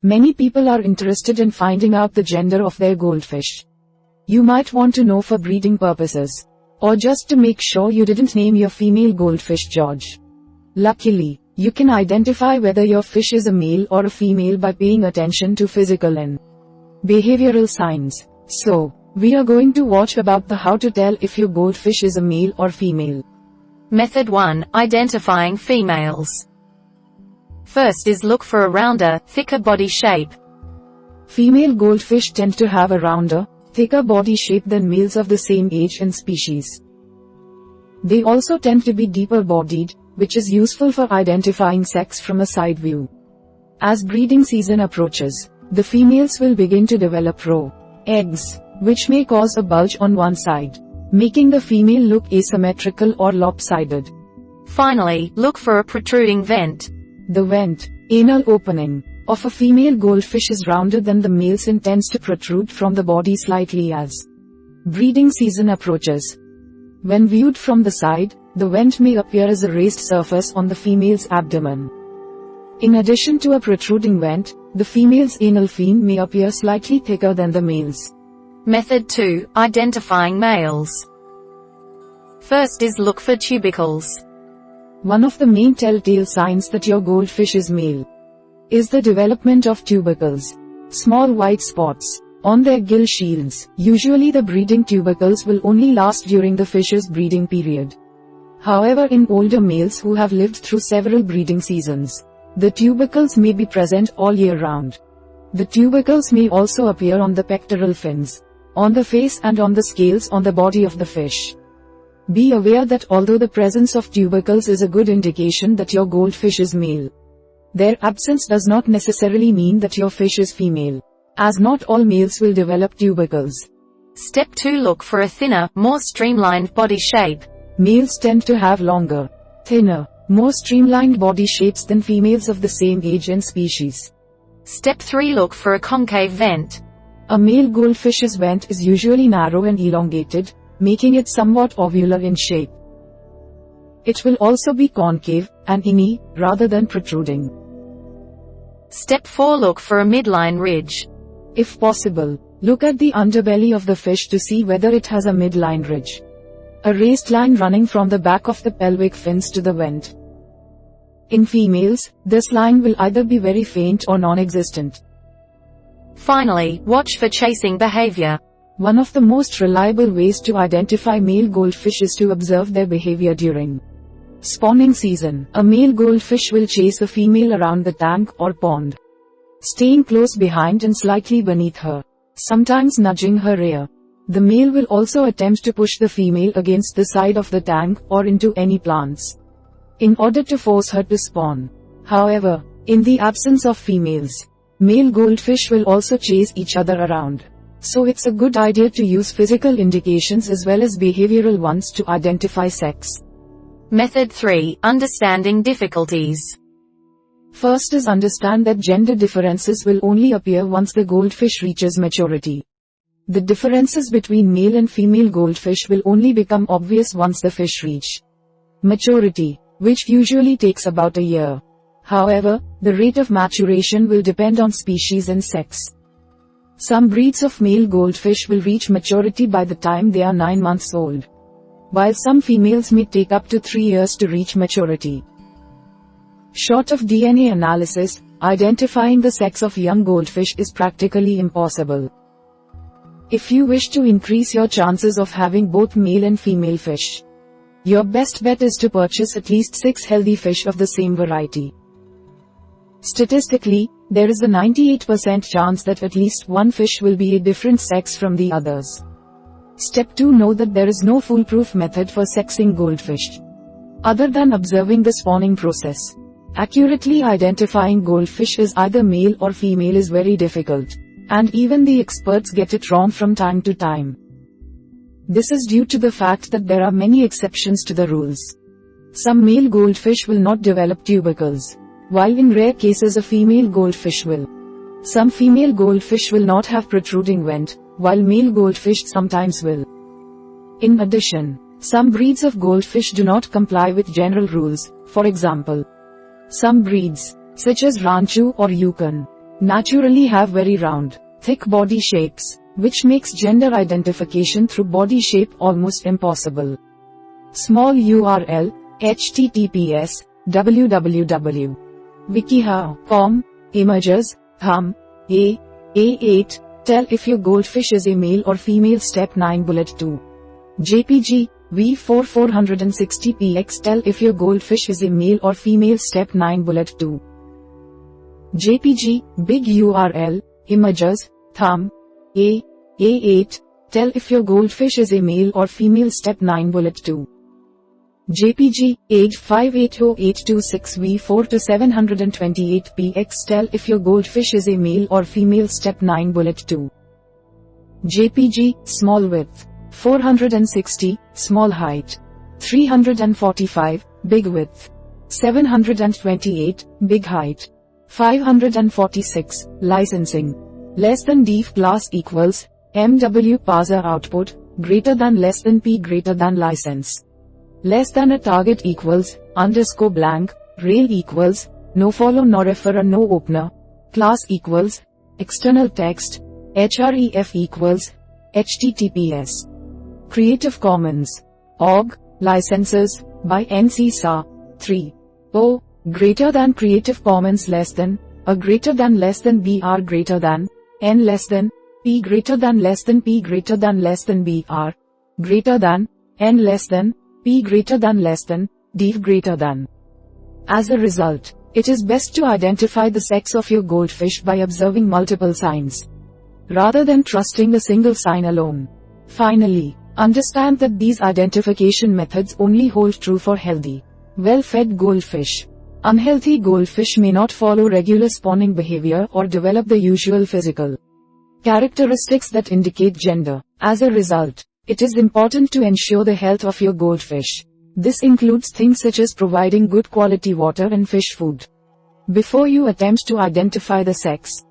Many people are interested in finding out the gender of their goldfish. You might want to know for breeding purposes, or just to make sure you didn't name your female goldfish George. Luckily, you can identify whether your fish is a male or a female by paying attention to physical and behavioral signs. So, we are going to watch about the how to tell if your goldfish is a male or female. Method 1. Identifying females. First is look for a rounder, thicker body shape. Female goldfish tend to have a rounder, thicker body shape than males of the same age and species. They also tend to be deeper bodied, which is useful for identifying sex from a side view. As breeding season approaches, the females will begin to develop roe eggs, which may cause a bulge on one side, making the female look asymmetrical or lopsided. Finally, look for a protruding vent. The vent, anal opening, of a female goldfish is rounder than the male's and tends to protrude from the body slightly as breeding season approaches. When viewed from the side, the vent may appear as a raised surface on the female's abdomen. In addition to a protruding vent, the female's anal fin may appear slightly thicker than the male's. Method 2. Identifying males. First is look for tubercles. One of the main telltale signs that your goldfish is male is the development of tubercles, small white spots, on their gill shields. Usually the breeding tubercles will only last during the fish's breeding period. However, in older males who have lived through several breeding seasons, the tubercles may be present all year round. The tubercles may also appear on the pectoral fins, on the face and on the scales on the body of the fish. Be aware that although the presence of tubercles is a good indication that your goldfish is male, their absence does not necessarily mean that your fish is female, as not all males will develop tubercles. Step 2. Look for a thinner, more streamlined body shape. Males tend to have longer, thinner, more streamlined body shapes than females of the same age and species. Step 3. Look for a concave vent. A male goldfish's vent is usually narrow and elongated, making it somewhat ovular in shape. It will also be concave and inky, rather than protruding. Step 4. Look for a midline ridge. If possible, look at the underbelly of the fish to see whether it has a midline ridge, a raised line running from the back of the pelvic fins to the vent. In females, this line will either be very faint or non-existent. Finally, watch for chasing behavior. One of the most reliable ways to identify male goldfish is to observe their behavior during spawning season. A male goldfish will chase a female around the tank or pond, staying close behind and slightly beneath her, sometimes nudging her rear. The male will also attempt to push the female against the side of the tank or into any plants, in order to force her to spawn. However, in the absence of females, male goldfish will also chase each other around. So it's a good idea to use physical indications as well as behavioral ones to identify sex. Method 3. Understanding difficulties. First is understand that gender differences will only appear once the goldfish reaches maturity. The differences between male and female goldfish will only become obvious once the fish reach maturity, which usually takes about a year. However, the rate of maturation will depend on species and sex. Some breeds of male goldfish will reach maturity by the time they are 9 months old, while some females may take up to 3 years to reach maturity. Short of DNA analysis, identifying the sex of young goldfish is practically impossible. If you wish to increase your chances of having both male and female fish, your best bet is to purchase at least 6 healthy fish of the same variety. Statistically, there is a 98% chance that at least one fish will be a different sex from the others. Step 2. Know that there is no foolproof method for sexing goldfish, other than observing the spawning process. Accurately identifying goldfish as either male or female is very difficult, and even the experts get it wrong from time to time. This is due to the fact that there are many exceptions to the rules. Some male goldfish will not develop tubercles, while in rare cases a female goldfish will. Some female goldfish will not have protruding vent, while male goldfish sometimes will. In addition, some breeds of goldfish do not comply with general rules. For example, some breeds, such as Ranchu or Yukon, naturally have very round, thick body shapes, which makes gender identification through body shape almost impossible. Small URL, https, www.wikihow.com, images, A8, tell if your goldfish is a male or female. Step 9 Bullet 2. JPG, V4 460px, tell if your goldfish is a male or female. Step 9 Bullet 2. JPG, big URL, images, A8, tell if your goldfish is a male or female. Step 9 Bullet 2. JPG, age 580.826 V4 to 728px, tell if your goldfish is a male or female. Step 9 Bullet 2. JPG, small width, 460, small height, 345, big width, 728, big height, 546, licensing, less than def class equals, MW parser output, greater than less than P greater than license. Less than a target equals, underscore blank, rail equals, no follow nor referrer no opener, class equals, external text, href equals, https. Creative Commons. Org, licenses, by NC SA. 3. O, greater than Creative Commons less than, A greater than less than BR greater than, N less than, P greater than less than P greater than less than BR, greater than, N less than, P greater than less than, def greater than. As a result, it is best to identify the sex of your goldfish by observing multiple signs, rather than trusting a single sign alone. Finally, understand that these identification methods only hold true for healthy, well-fed goldfish. Unhealthy goldfish may not follow regular spawning behavior or develop the usual physical characteristics that indicate gender. As a result, it is important to ensure the health of your goldfish. This includes things such as providing good quality water and fish food before you attempt to identify the sex.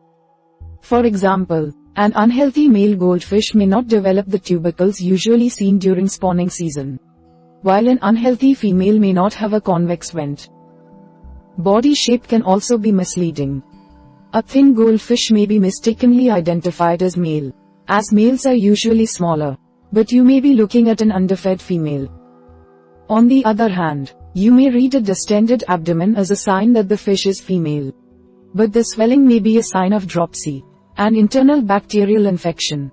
For example, an unhealthy male goldfish may not develop the tubercles usually seen during spawning season, while an unhealthy female may not have a convex vent. Body shape can also be misleading. A thin goldfish may be mistakenly identified as male, as males are usually smaller, but you may be looking at an underfed female. On the other hand, you may read a distended abdomen as a sign that the fish is female, but the swelling may be a sign of dropsy, an internal bacterial infection.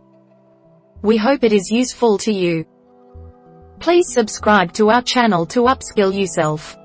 We hope it is useful to you. Please subscribe to our channel to upskill yourself.